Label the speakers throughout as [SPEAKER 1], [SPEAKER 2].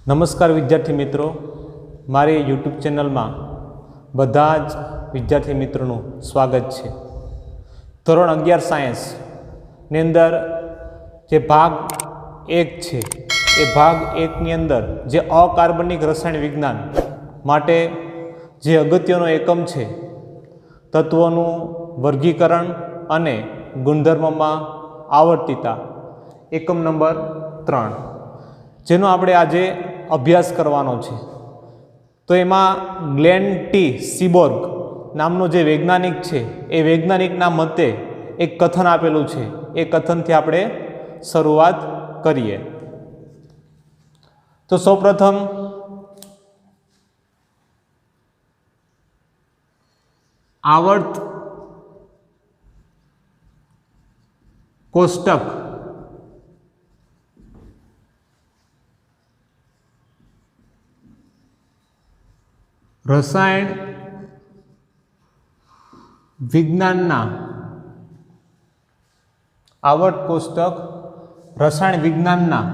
[SPEAKER 1] નમસ્કાર વિદ્યાર્થી મિત્રો, મારી યુટ્યુબ ચેનલમાં બધા જ વિદ્યાર્થી મિત્રોનું સ્વાગત છે। ધોરણ 11 સાયન્સની અંદર જે ભાગ 1 છે એ ભાગ 1ની અંદર જે અકાર્બનિક રસાયણ વિજ્ઞાન માટે જે અગત્યનો એકમ છે તત્વોનું વર્ગીકરણ અને ગુણધર્મમાં આવર્તિતા, એકમ નંબર 3, જેનો આપણે આજે અભ્યાસ કરવાનો છે। તો એમાં ગ્લેન ટી સીબોર્ગ નામનો જે વૈજ્ઞાનિક છે એ વૈજ્ઞાનિકના મતે એક કથન આપેલું છે। એ કથનથી આપણે શરૂઆત કરીએ। તો સૌપ્રથમ આવર્ત કોષ્ટક રસાયણ વિજ્ઞાનના આવર્ત કોષ્ટક રસાયણ વિજ્ઞાનના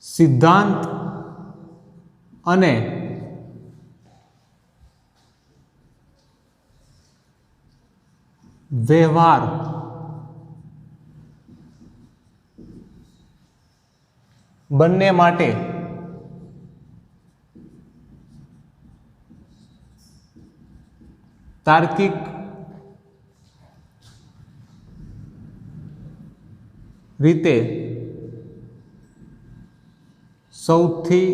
[SPEAKER 1] સિદ્ધાંત અને વ્યવહાર બંને માટે તાર્કિક રીતે સૌથી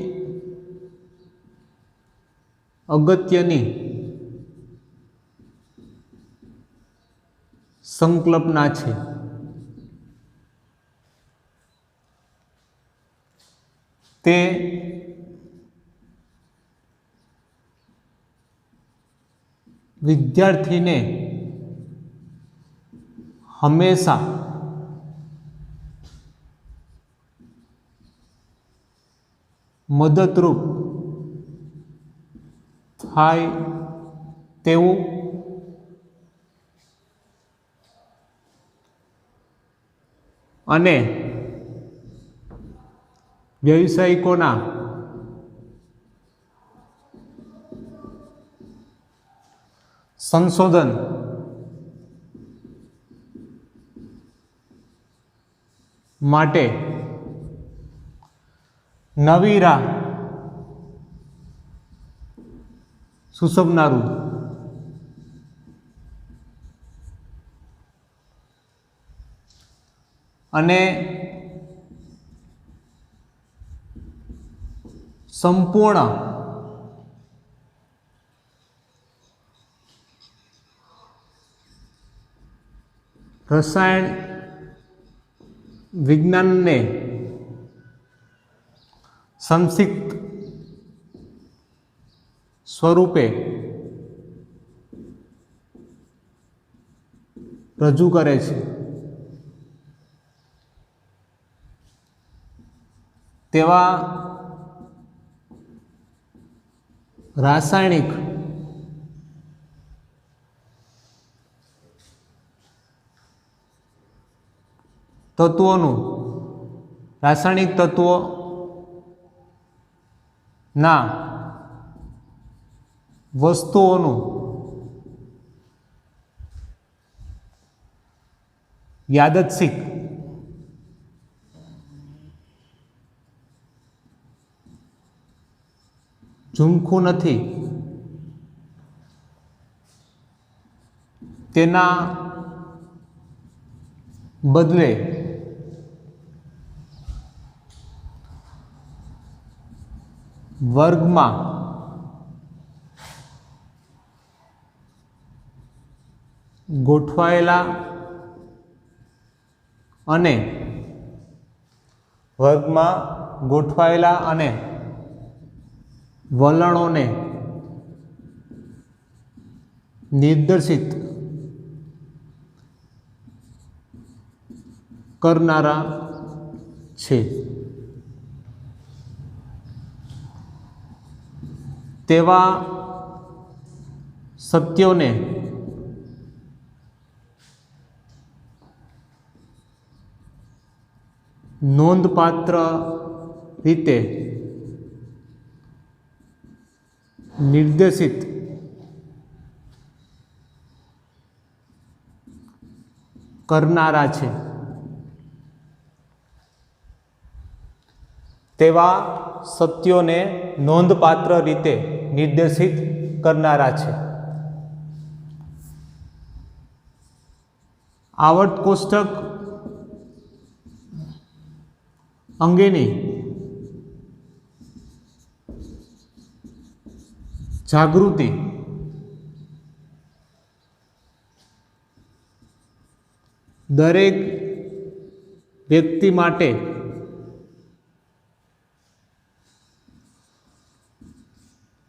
[SPEAKER 1] અગત્યની સંકલ્પના છે। તે વિદ્યાર્થીને હંમેશા મદદરૂપ થાય તેવું અને વ્યવસાયિકોના સંશોધન માટે નવી રાહ સૂચવનારું અને સંપૂર્ણ રસાયણ વિજ્ઞાનને સંક્ષિપ્ત સ્વરૂપે રજૂ કરે છે। તેવા રાસાયણિક તત્વોનું રાસાયણિક તત્વોના વસ્તુઓનું યાદચ્છિક ઝુમખું નથી, તેના બદલે વર્ગમાં ગોઠવાયેલા અને વલણોને નિર્દેશિત કરનારા છે। તેવા સત્યોને નોંધપાત્ર રીતે નિર્દેશિત કરનારા છે તેવા સત્યોને નોંધપાત્ર રીતે નિર્દેશિત કરનારા છે. આવર્ત કોષ્ટક અંગેની જાગૃતિ દરેક વ્યક્તિ માટે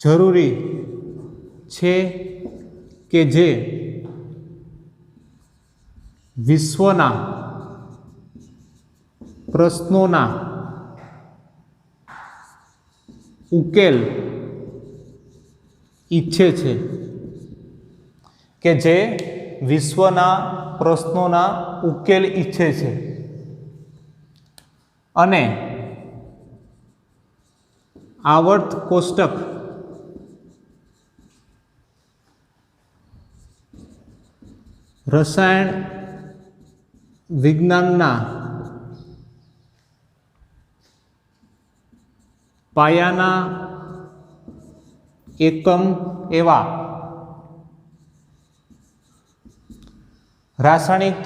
[SPEAKER 1] જરૂરી છે કે જે વિશ્વના પ્રશ્નોના ઉકેલ ઈચ્છે છે, કે જે વિશ્વના પ્રશ્નોના ઉકેલ ઈચ્છે છે અને આવર્ત કોષ્ટક રસાયણ વિજ્ઞાનના પાયાના એકમ એવા રાસાયણિક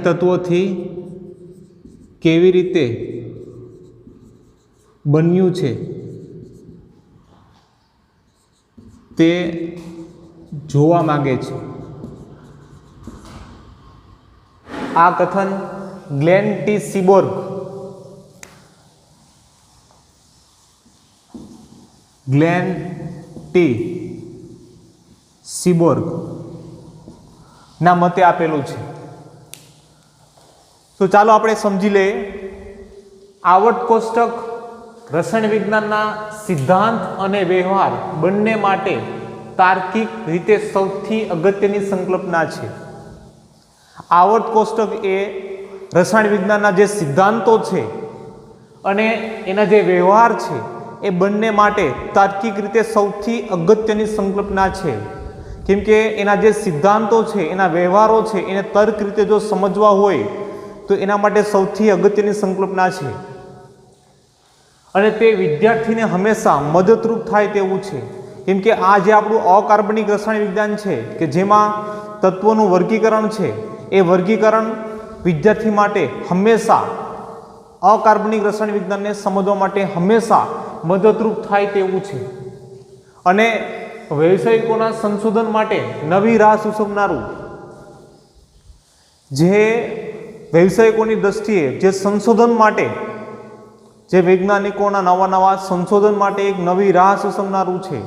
[SPEAKER 1] તત્વોથી કેવી રીતે બન્યું છે તે જોવા માંગે છે. આ કથન ગ્લેન ટી સીબોર્ગ ના મતે આપેલું છે. તો ચાલો આપણે સમજી લઈએ. આવર્ત કોષ્ટક રસાયણ વિજ્ઞાનના સિદ્ધાંત અને વ્યવહાર બંને માટે તાર્કિક રીતે સૌથી અગત્યની સંકલ્પના છે. આવર્ત કોષ્ટક એ રસાયણ વિજ્ઞાનના જે સિદ્ધાંતો છે અને એના જે વ્યવહાર છે એ બંને માટે તાર્કિક રીતે સૌથી અગત્યની સંકલ્પના છે. કેમ કે એના જે સિદ્ધાંતો છે, એના વ્યવહારો છે, એને તર્ક રીતે જો સમજવા હોય તો એના માટે સૌથી અગત્યની સંકલ્પના છે અને તે વિદ્યાર્થીને હંમેશા મદદરૂપ થાય તેવું છે. કેમ કે આ જે આપણું અકાર્બનિક રસાયણ વિજ્ઞાન છે કે જેમાં તત્વોનું વર્ગીકરણ છે, એ વર્ગીકરણ વિદ્યાર્થી માટે હંમેશા અકાર્બનિક રસાયણ વિજ્ઞાનને સમજવા માટે હંમેશા મદદરૂપ થાય તેવું છે અને વ્યવસાયિકોના સંશોધન માટે નવી રાહ સૂચવનારું, જે વ્યવસાયિકોની દ્રષ્ટિએ જે સંશોધન માટે, જે વૈજ્ઞાનિકોના નવા સંશોધન માટે એક નવી રાહ સૂચવનારું છે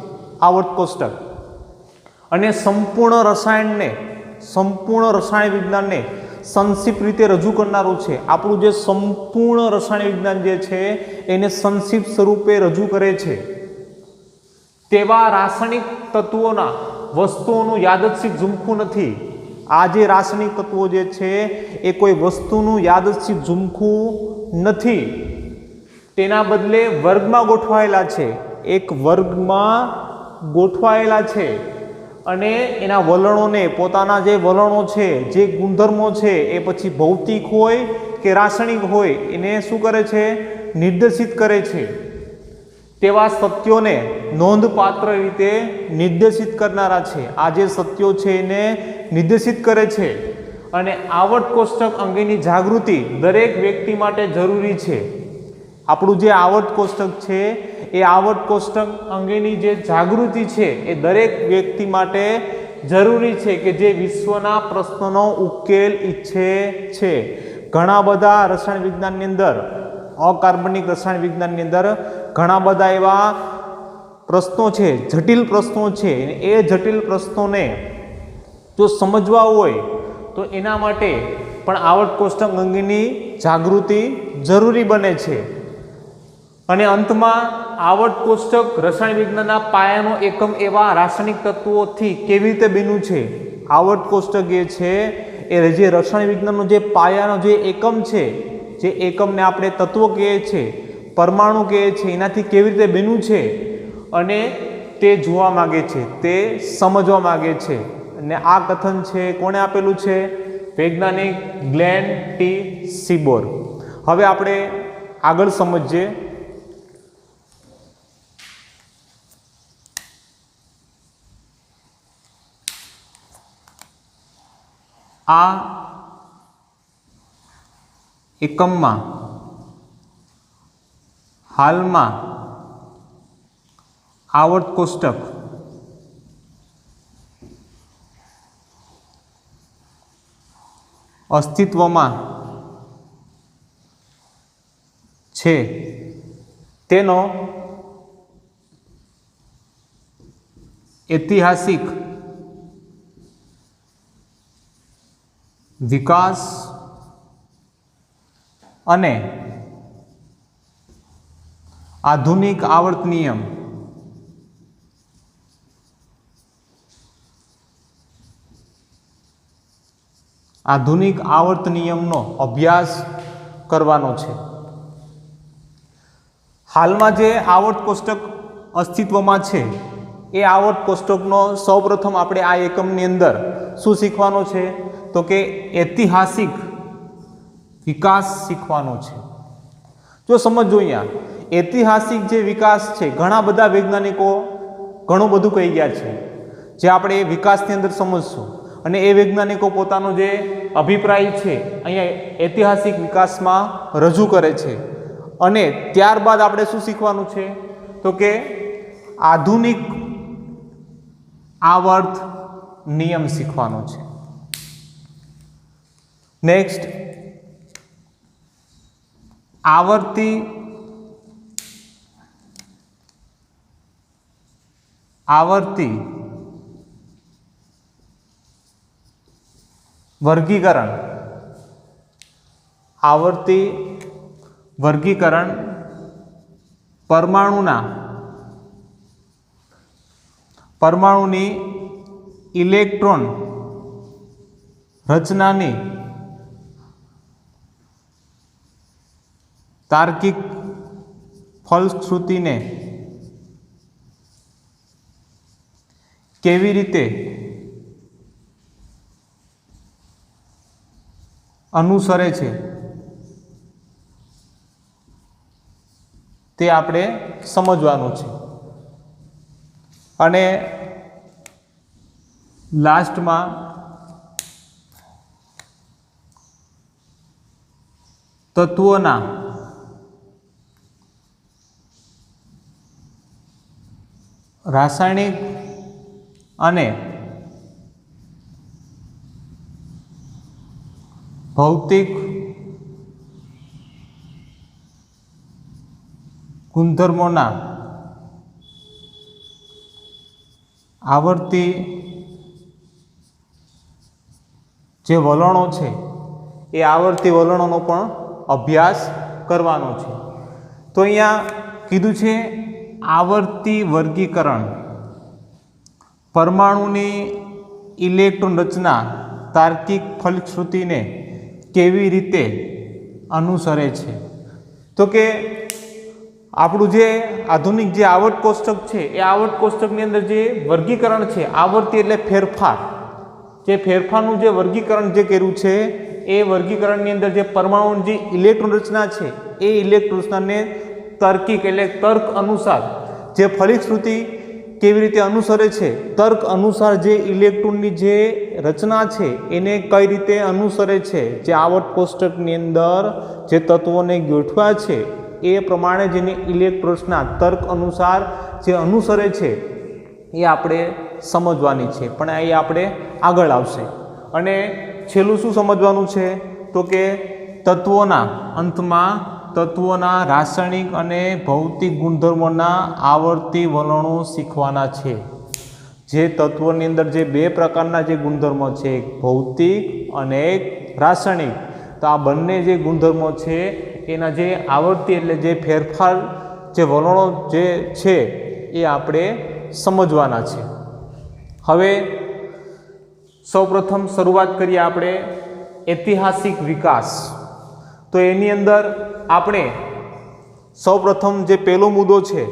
[SPEAKER 1] આવર્ત કોષ્ટક. અને સંપૂર્ણ રસાયણ વિજ્ઞાનને સંક્ષિપ્ત રીતે રજૂ કરનારું છે. આપણું જે સંપૂર્ણ રસાયણ વિજ્ઞાન જે છે એને સંક્ષિપ્ત સ્વરૂપે રજૂ કરે છે. તેવા રાસાયણિક તત્વોના વસ્તુઓનું યાદચ્છિક ઝુમખું નથી. આ જે રાસાયણિક તત્વો જે છે એ કોઈ વસ્તુનું યાદચ્છિક ઝુમખું નથી. તેના બદલે વર્ગમાં ગોઠવાયેલા છે, એક વર્ગમાં ગોઠવાયેલા છે અને એના વલણોને, પોતાના જે વલણો છે, જે ગુણધર્મો છે, એ પછી ભૌતિક હોય કે રાસાયણિક હોય, એને શું કરે છે? નિર્દેશિત કરે છે. તેવા સત્યોને નોંધપાત્ર રીતે નિર્દેશિત કરનારા છે. આ જે સત્યો છે એને નિર્દેશિત કરે છે અને આવર્ત કોષ્ટક અંગેની જાગૃતિ દરેક વ્યક્તિ માટે જરૂરી છે. આપણું જે આવર્ત કોષ્ટક છે એ આવર્ત કોષ્ટક અંગેની જે જાગૃતિ છે એ દરેક વ્યક્તિ માટે જરૂરી છે કે જે વિશ્વના પ્રશ્નોનો ઉકેલ ઈચ્છે છે. ઘણા બધા રસાયણ વિજ્ઞાનની અંદર, અકાર્બનિક રસાયણ વિજ્ઞાનની અંદર ઘણા બધા એવા પ્રશ્નો છે, જટિલ પ્રશ્નો છે. એ જટિલ પ્રશ્નોને જો સમજવા હોય તો એના માટે પણ આવર્ત કોષ્ટક અંગેની જાગૃતિ જરૂરી બને છે. અને અંતમાં આવર્ત કોષ્ટક રસાયણ વિજ્ઞાનના પાયાનો એકમ એવા રાસાયણિક તત્વોથી કેવી રીતે બન્યું છે? આવર્ત કોષ્ટક એ છે એ જે રસાયણ વિજ્ઞાનનો જે પાયાનો જે એકમ છે, જે એકમને આપણે તત્વો કહીએ છીએ, પરમાણુ કહીએ છીએ, એનાથી કેવી રીતે બન્યું છે અને તે જોવા માગે છે, તે સમજવા માગે છે. અને આ કથન છે કોણે આપેલું છે? વૈજ્ઞાનિક ગ્લેન ટી સીબોર. હવે આપણે આગળ સમજીએ. આ એકમમાં હાલમાં આવર્ત કોષ્ટક અસ્તિત્વમાં છે. તેનો ઐતિહાસિક વિકાસ અને આધુનિક આવર્ત નિયમ નો અભ્યાસ કરવાનો છે. હાલમાં જે આવર્ત કોષ્ટક અસ્તિત્વમાં છે એ આવર્ત કોષ્ટકનો સૌપ્રથમ આપણે આ એકમની અંદર શું શીખવાનો છે? તો કે ઐતિહાસિક વિકાસ શીખવાનો છે. જો સમજો અહીંયા ઐતિહાસિક જે વિકાસ છે, ઘણા બધા વૈજ્ઞાનિકો ઘણું બધું કહી ગયા છે, જે આપણે વિકાસની અંદર સમજશું. અને એ વૈજ્ઞાનિકો પોતાનો જે અભિપ્રાય છે અહીંયા ઐતિહાસિક વિકાસમાં રજૂ કરે છે. અને ત્યારબાદ આપણે શું શીખવાનું છે? તો કે આધુનિક આવર્ત નિયમ શીખવાનો છે. નેક્સ્ટ, આવર્તી વર્ગીકરણ પરમાણુની ઇલેક્ટ્રોન રચનાની તાર્કિક ફલશ્રુતિને કેવી રીતે અનુસરે છે તે આપણે સમજવાનું છે. અને લાસ્ટમાં તત્વોના રાસાયણિક અને ભૌતિક ગુણધર્મોના આવર્તી જે વલણો છે એ આવર્તી વલણોનો પણ અભ્યાસ કરવાનો છે. તો અહીંયા કીધું છે આવર્તી વર્ગીકરણ પરમાણુની ઇલેક્ટ્રોન રચના તાર્કિક ફલશ્રુતિને કેવી રીતે અનુસરે છે. તો કે આપણું જે આધુનિક જે આવર્ત કોષ્ટક છે એ આવર્ત કોષ્ટકની અંદર જે વર્ગીકરણ છે, આવર્તી એટલે ફેરફાર, જે ફેરફારનું જે વર્ગીકરણ જે કર્યું છે એ વર્ગીકરણની અંદર જે પરમાણુની જે ઇલેક્ટ્રોન રચના છે એ ઇલેક્ટ્રોન રચનાને તાર્કિક એટલે તર્ક અનુસાર જે ફલશ્રુતિ કેવી રીતે અનુસરે છે, તર્ક અનુસાર જે ઇલેક્ટ્રોનની જે રચના છે એને કઈ રીતે અનુસરે છે, જે આવર્ત કોષ્ટકની અંદર જે તત્વોને ગોઠવ્યા છે એ પ્રમાણે જેની ઇલેક્ટ્રોન રચના તર્ક અનુસાર જે અનુસરે છે એ આપણે સમજવાની છે. પણ એ આપણે આગળ આવશે. અને છેલ્લું શું સમજવાનું છે? તો કે તત્વોના રાસાયણિક અને ભૌતિક ગુણધર્મોના આવર્તી વલણો શીખવાના છે. જે તત્વોની અંદર જે બે પ્રકારના જે ગુણધર્મો છે, એક ભૌતિક અને એક રાસાયણિક, તો આ બંને જે ગુણધર્મો છે એના જે આવર્તી એટલે જે ફેરફાર જે વલણો જે છે એ આપણે સમજવાના છે. હવે સૌપ્રથમ શરૂઆત કરીએ આપણે ઐતિહાસિક વિકાસ. તો એની અંદર આપણે સૌપ્રથમ જે પહેલો મુદ્દો છે,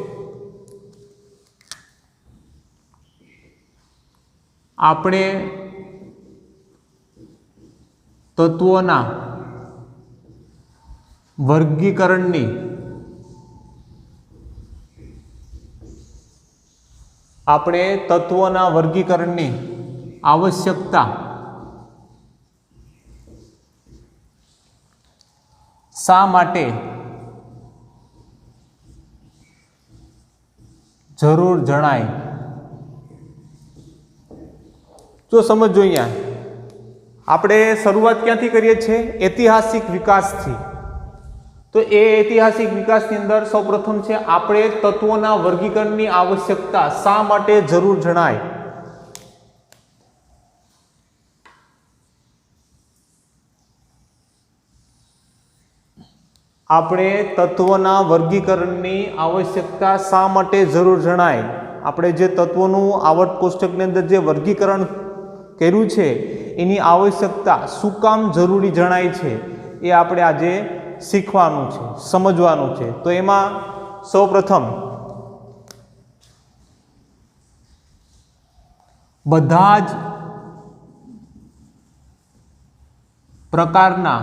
[SPEAKER 1] આપણે તત્વોના વર્ગીકરણની આવશ્યકતા શા માટે જરૂર જણાય. જો સમજો, અહીંયા આપણે શરૂઆત ક્યાંથી કરીએ છીએ? ઐતિહાસિક વિકાસથી. તો એ ઐતિહાસિક વિકાસની અંદર સૌપ્રથમ છે આપણે તત્વોના વર્ગીકરણની આવશ્યકતા શા માટે જરૂર જણાય. આપણે તત્વોના વર્ગીકરણની આવશ્યકતા શા માટે જરૂર જણાય. આપણે જે તત્વોનું આવર્ત કોષ્ટકની અંદર જે વર્ગીકરણ કર્યું છે એની આવશ્યકતા શું કામ જરૂરી જણાય છે એ આપણે આજે શીખવાનું છે, સમજવાનું છે. તો એમાં સૌપ્રથમ બધા જ પ્રકારના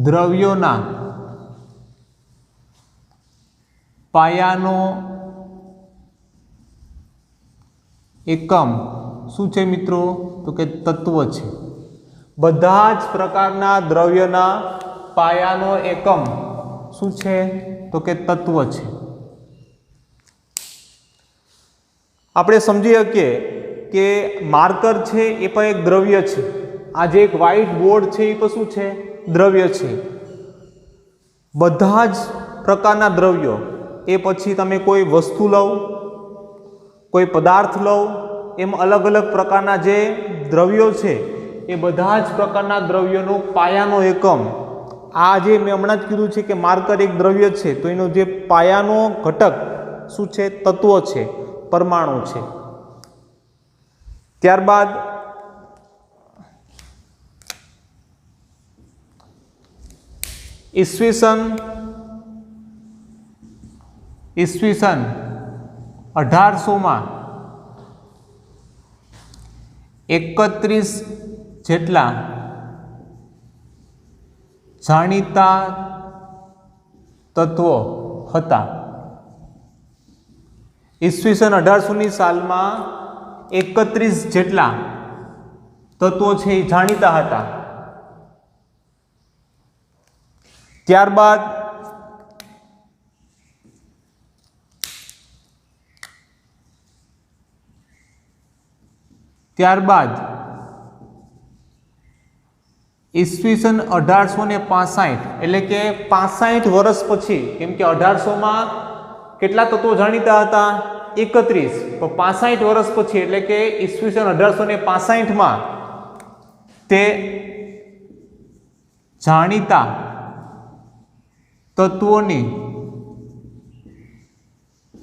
[SPEAKER 1] દ્રવ્યોના પાયાનો એકમ શું છે મિત્રો? તો કે તત્વ છે. બધા જ પ્રકારના દ્રવ્યના પાયાનો એકમ શું છે? તો કે તત્વ છે. આપણે સમજી શકીએ કે માર્કર છે એ પણ એક દ્રવ્ય છે. આ જે એક વ્હાઇટ બોર્ડ છે એ પણ શું છે? દ્રવ્ય છે. બધા જ પ્રકારના દ્રવ્યો, એ પછી તમે કોઈ વસ્તુ લો, કોઈ પદાર્થ લો, એમ અલગ અલગ પ્રકારના જે દ્રવ્યો છે એ બધા જ પ્રકારના દ્રવ્યોનો પાયાનો એકમ, આ જે મેં હમણાં જ કીધું છે કે માર્કર એક દ્રવ્ય છે, તો એનો જે પાયાનો ઘટક શું છે? તત્વ છે, પરમાણુ છે. ત્યારબાદ ઈસવીસન 1800માં 31 જેટલા જાણીતા તત્વો હતા. ઈસવીસન 1800ની સાલમાં 31 જેટલા તત્વો છે એ જાણીતા હતા. ત્યારબાદ ઈસવીસન 1865 એટલે કે 65 વર્ષ પછી, કેમ કે 1800માં કેટલા તત્વો જાણીતા હતા? 31. તો 65 વર્ષ પછી એટલે કે ઈસવીસન 1865માં તે જાણીતા તત્વોની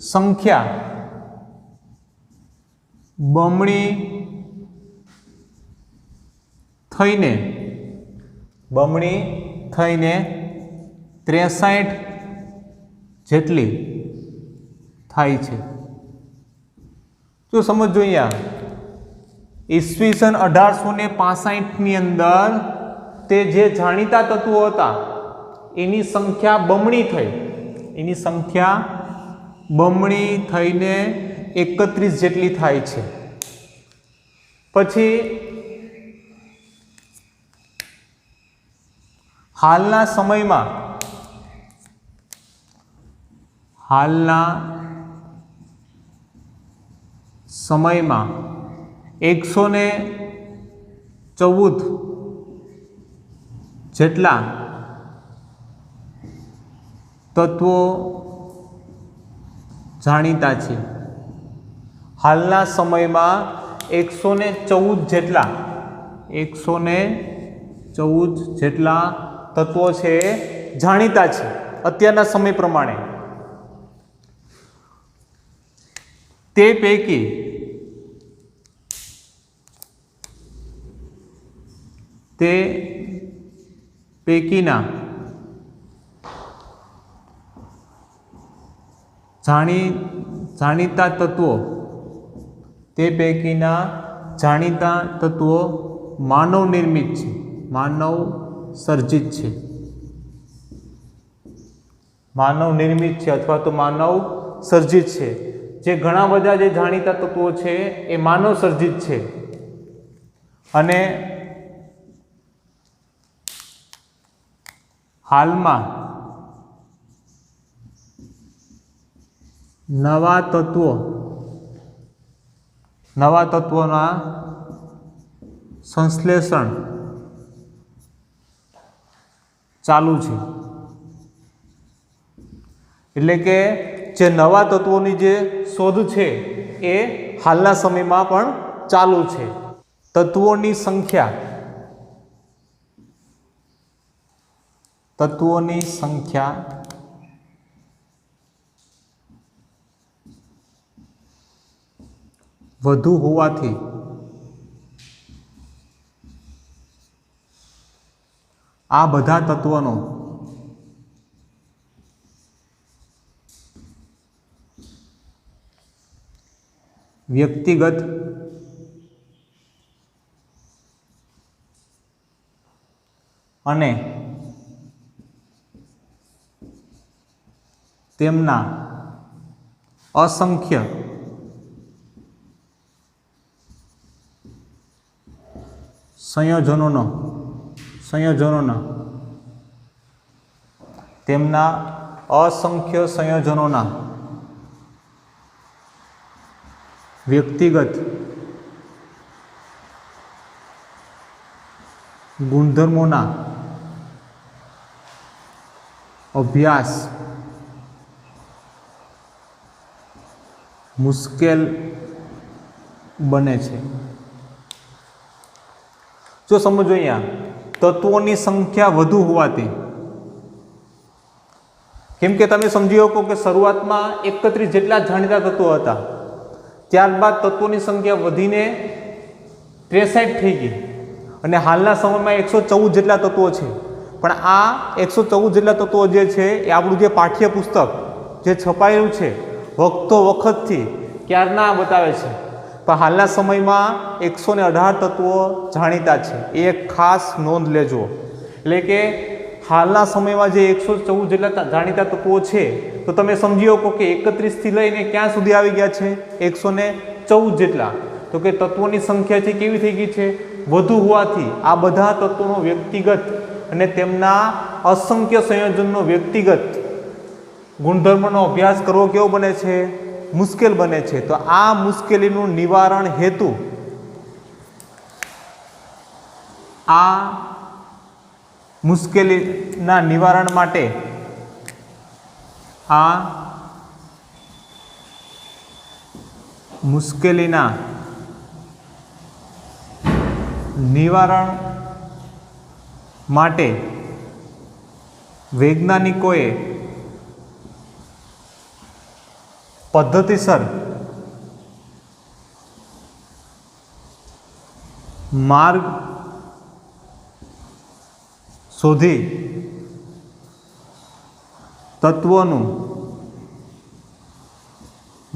[SPEAKER 1] સંખ્યા બમણી થઈને 63 જેટલી થાય છે. જો સમજો, અહીંયા ઈસવીસન 1865ની અંદર તે જે જાણીતા તત્વો હતા એની સંખ્યા બમણી થઈ, એની સંખ્યા બમણી થઈને 31 જેટલી થાય છે. પછી હાલના સમયમાં 114 જેટલા તત્વો જાણીતા છે. હાલના સમયમાં 114 જેટલા તત્વો છે જાણીતા છે. અત્યારના સમય પ્રમાણે તે પૈકીના જાણીતા તત્વો માનવ નિર્મિત છે, માનવ સર્જિત છે, માનવ નિર્મિત છે અથવા તો માનવ સર્જિત છે. જે ઘણા બધા જે જાણીતા તત્વો છે એ માનવ સર્જિત છે અને હાલમાં નવા તત્વોના સંશ્લેષણ ચાલુ છે. એટલે કે જે નવા તત્વોની જે શોધ છે એ હાલના સમયમાં પણ ચાલુ છે. તત્વોની સંખ્યા વધુ હોવાથી આ બધા તત્વોનો વ્યક્તિગત અને તેમના અસંખ્ય સંયોજનોના વ્યક્તિગત ગુણધર્મોના અભ્યાસ મુશ્કેલ બને છે. જો સમજો અહીંયા તત્વોની સંખ્યા વધુ હોવાથી, કેમ કે તમે સમજી શકો કે શરૂઆતમાં 31 જેટલા જાણીતા તત્વો હતા, ત્યારબાદ તત્વોની સંખ્યા વધીને 63 થઈ ગઈ અને હાલના સમયમાં 114 જેટલા તત્વો છે. પણ આ 114 જેટલા તત્વો જે છે એ આપણું જે પાઠ્યપુસ્તક જે છપાયેલું છે વખતથી ક્યારના બતાવે છે. પણ હાલના સમયમાં 118 તત્વો જાણીતા છે. એ એક ખાસ નોંધ લેજો. એટલે કે હાલના સમયમાં જે 114 જેટલા જાણીતા તત્વો છે તો તમે સમજી શકો કે 31 થી લઈને ક્યાં સુધી આવી ગયા છે? 114 જેટલા. તો કે તત્વોની સંખ્યા છે કેવી થઈ ગઈ છે? વધુ હોવાથી આ બધા તત્વોનો વ્યક્તિગત અને તેમના અસંખ્ય સંયોજનનો વ્યક્તિગત ગુણધર્મનો અભ્યાસ કરવો કેવો બને છે? મુશ્કેલ બને છે. તો આ મુશ્કેલીનું નિવારણ હેતુ આ મુશ્કેલીના નિવારણ માટે આ મુશ્કેલીના નિવારણ માટે વૈજ્ઞાનિકોએ પદ્ધતિસર માર્ગ શોધી તત્વોનું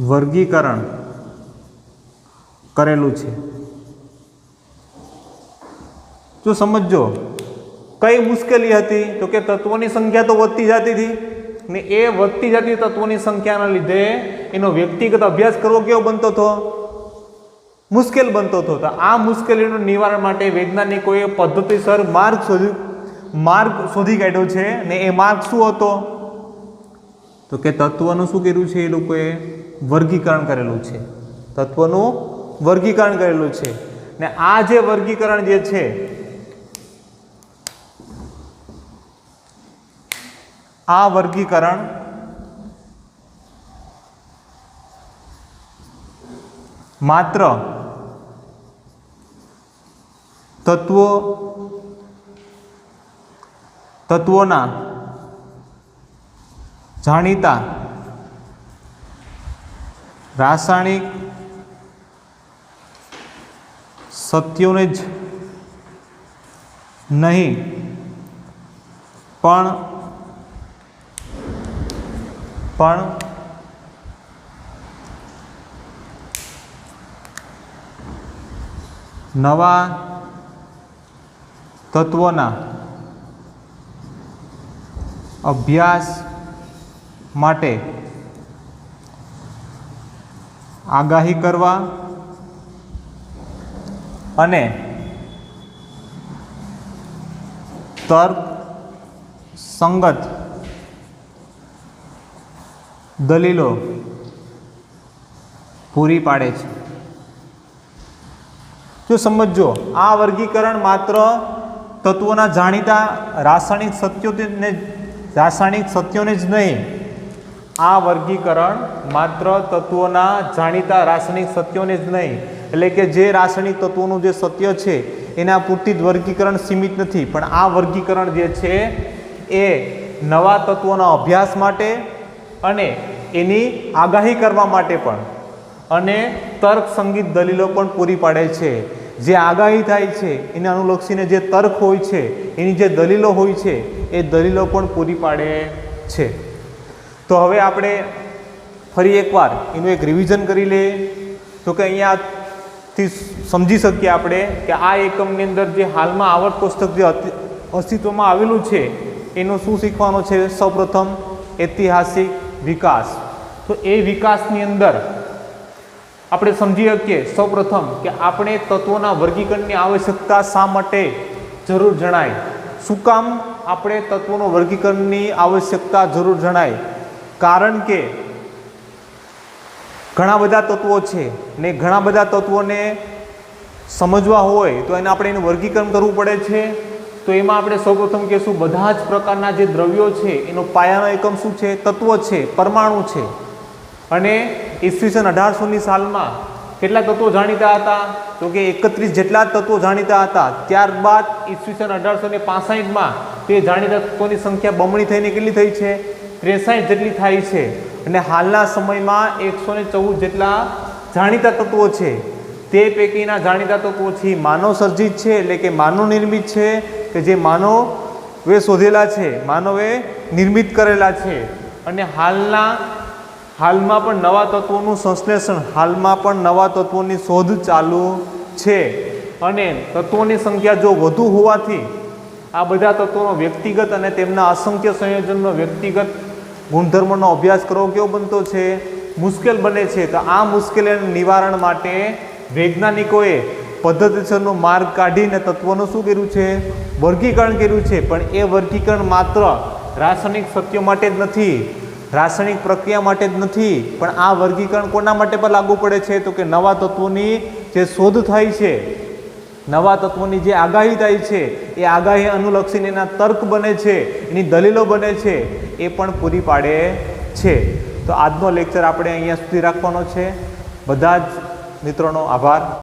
[SPEAKER 1] વર્ગીકરણ કરેલું છે. જો સમજો કઈ મુશ્કેલી હતી? તો કે તત્વોની સંખ્યા તો વધતી જતી હતી ને એ વધતી જતી તત્વોની સંખ્યાના લીધે એનો વ્યક્તિગત અભ્યાસ કરવો કેવો બનતો હતો? મુશ્કેલ બનતો હતો. તો આ મુશ્કેલીનું નિવારણ માટે વૈજ્ઞાનિકોએ પદ્ધતિસર માર્ગ શોધી કાઢ્યો છે. ને એ માર્ગ શું હતો? તો કે તત્વનું શું કર્યું છે? એ લોકોએ વર્ગીકરણ કરેલું છે. તત્વનું વર્ગીકરણ કરેલું છે. ને આ જે વર્ગીકરણ જે છે આ વર્ગીકરણ માત્ર તત્વોના જાણીતા રાસાયણિક સત્યોને જ નહીં પણ નવા તત્વોના અભ્યાસ માટે આગાહી કરવા અને તર્ક સંગત દલીલો પૂરી પાડે છે. જો સમજો, આ વર્ગીકરણ માત્ર તત્વોના જાણીતા રાસાયણિક સત્યોને જ નહીં, આ વર્ગીકરણ માત્ર તત્વોના જાણીતા રાસાયણિક સત્યોને જ નહીં, એટલે કે જે રાસાયણિક તત્વોનું જે સત્ય છે એના પૂરતી જ વર્ગીકરણ સીમિત નથી, પણ આ વર્ગીકરણ જે છે એ નવા તત્વોના અભ્યાસ માટે અને એની આગાહી કરવા માટે પણ અને તર્ક સંગીત દલીલો પણ પૂરી પાડે છે. જે આગાહી થાય છે એને અનુલક્ષીને જે તર્ક હોય છે, એની જે દલીલો હોય છે એ દલીલો પણ પૂરી પાડે છે. તો હવે આપણે ફરી એકવાર એનું એક રિવિઝન કરી લઈએ. તો કે અહીંયાથી સમજી શકીએ આપણે કે આ એકમની અંદર જે હાલમાં આવર્ત કોષ્ટક જે અસ્તિત્વમાં આવેલું છે એનું શું શીખવાનું છે. સૌપ્રથમ ઐતિહાસિક વિકાસ. તો એ વિકાસની અંદર આપણે સમજી શકીએ સૌપ્રથમ કે આપણે તત્વોના વર્ગીકરણની આવશ્યકતા શા માટે જરૂર જણાય. શું કામ આપણે તત્વોનું વર્ગીકરણની આવશ્યકતા જરૂર જણાય? કારણ કે ઘણા બધા તત્વો છે ને ઘણા બધા તત્વોને સમજવા હોય તો આપણે એનું વર્ગીકરણ કરવું પડે છે. તો એમાં આપણે સૌપ્રથમ કહીશું બધા જ પ્રકારના જે દ્રવ્યો છે એનો પાયાનો એકમ શું છે? તત્વ છે, પરમાણુ છે. અને ઈસવીસન 1800ની સાલમાં કેટલા તત્વો જાણીતા હતા? તો કે 31 જેટલા તત્વો જાણીતા હતા. ત્યારબાદ ઈસવીસન 1865માં તે જાણીતા તત્વોની સંખ્યા બમણી થઈને કેટલી થઈ છે? 63 જેટલી થાય છે. અને હાલના સમયમાં 114 જેટલા જાણીતા તત્વો છે. તે પૈકીના જાણીતા તત્વો છે માનવ સર્જિત છે, એટલે કે માનવ નિર્મિત છે, કે જે માનવે શોધેલા છે, માનવે નિર્મિત કરેલા છે. અને હાલમાં પણ નવા તત્વોનું સંશ્લેષણ, હાલમાં પણ નવા તત્વોની શોધ ચાલુ છે. અને તત્વોની સંખ્યા જો વધુ હોવાથી આ બધા તત્વોનો વ્યક્તિગત અને તેમના અસંખ્ય સંયોજનનો વ્યક્તિગત ગુણધર્મોનો અભ્યાસ કરવો કેવો બનતો છે? મુશ્કેલ બને છે. તો આ મુશ્કેલીના નિવારણ માટે વૈજ્ઞાનિકોએ પદ્ધતિસરનો માર્ગ કાઢીને તત્વોનું શું કર્યું છે? વર્ગીકરણ કર્યું છે. પણ એ વર્ગીકરણ માત્ર રાસાયણિક સત્યો માટે જ નથી, રાસાયણિક પ્રક્રિયા માટે જ નથી, પણ આ વર્ગીકરણ કોના માટે પણ લાગુ પડે છે? તો કે નવા તત્વોની જે શોધ થાય છે, નવા તત્વોની જે આગાહી થાય છે, એ આગાહી અનુલક્ષીને એના તર્ક બને છે, એની દલીલો બને છે, એ પણ પૂરી પાડે છે. તો આજનો લેક્ચર આપણે અહીંયા સુધી રાખવાનો છે. બધા જ મિત્રોનો આભાર.